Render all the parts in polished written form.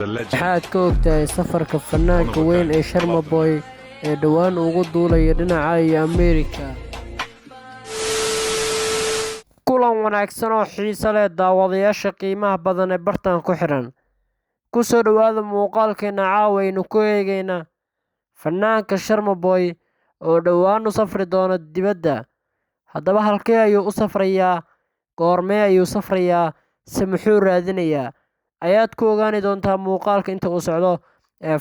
waxaad ka ogtahay safarka fanaanka weyn ee Sharma Boy ee dhawaan ugu duulaya dhinaca iyo Ameerika. kulan wanaagsan oo xiiso leh daawadayaasha qiimaha badan ee bartan ku xiran. ku soo dhawaada muuqaalkeena caawaynu ku eegayna fanaanka Sharma Boy oo dhawaan u safri doona dibadda. haddaba halkee ayuu u safrayaa, goormee ayuu safrayaa, se muxuu raadinayaa ayaad ku ogaani doontaa muuqaalka inta uu socdo.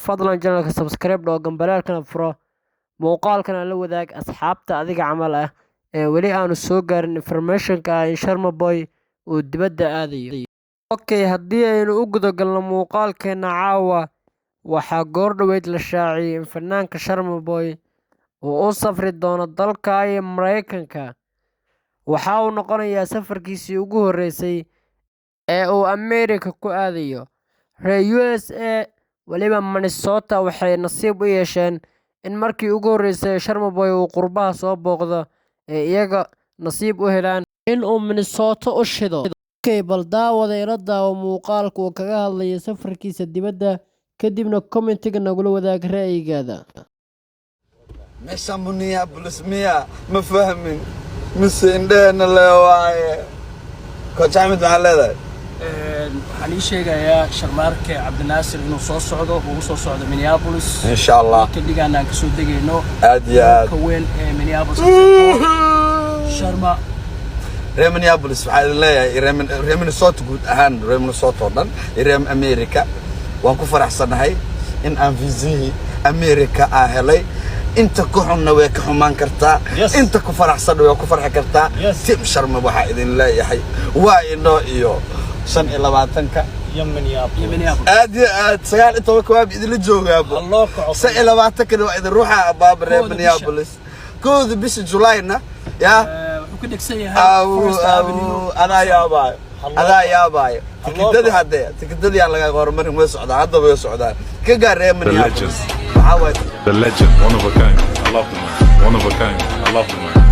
fadlan channelka subscribe oo gambalaalkana furo, muuqaalkana la wadaag asxaabta adiga camal ah ee weli aanu soo gaarin informationka in Sharma Boy uu dibadda aadayo. okay, haddii aynu u gudagalno muuqaalkeena caawa, waxaa goor dhaweyd la shaaciyay in fanaanka Sharma Boy uu u safri doono dalka iyo Mareykanka. waxa uu noqonayaa safarkiisii ugu horreysay ee uu Ameerika ku aadayo. reer USA waliba Minnesota waxay nasiib u yeesheen in markii ugu horreysay Sharma Boy uu qurbaha soo booqdo ee iyaga nasiib u helaan in uu Minnesota u shido. okay, bal daawada ila daawo muuqaalka uu kaga hadlayo safarkiisa dibadda, kadibna commentiga nagula wadaag ra'yigaada. meesha muniya bulismiya ma fahmin mise indheena leewaaye Coach Ahmed maxaa leedahay? waxaan ii sheegayaa Sharmaarke Cabdinaasir inuu soo socdo, uu soo socdo Minneapolis insha Allah kadhigaan aan kasoo degayno aad iyo aad ka weyn ee Minneapolis. Sharma reer Minneapolis waxaa idin leeyahay reer Minnesota guud ahaan reer Minnesota oo dhan reer America waan ku faraxsanahay in aan viisihii America aan helay. inta ku xunna way ka xumaan kartaa, inta ku faraxsan way ku farxi kartaa. Team Sharma waxaa idin leeyahay waa inoo iyo 25ka Minneapolis aad iyo aad 19 waab idin la joogaabo 29 waa idin ruuxa abaab reer Minneapolis kooda bisha Julayna ya wuxuu ku dhigsan yahay First Avenue. adaa yaabaayo tikidadii aan laga horumarin way socdaan, hadda way socdaan ka gaar reer Minneapolis. The legend, one of a kind. I love the man. One of a kind. I love the man.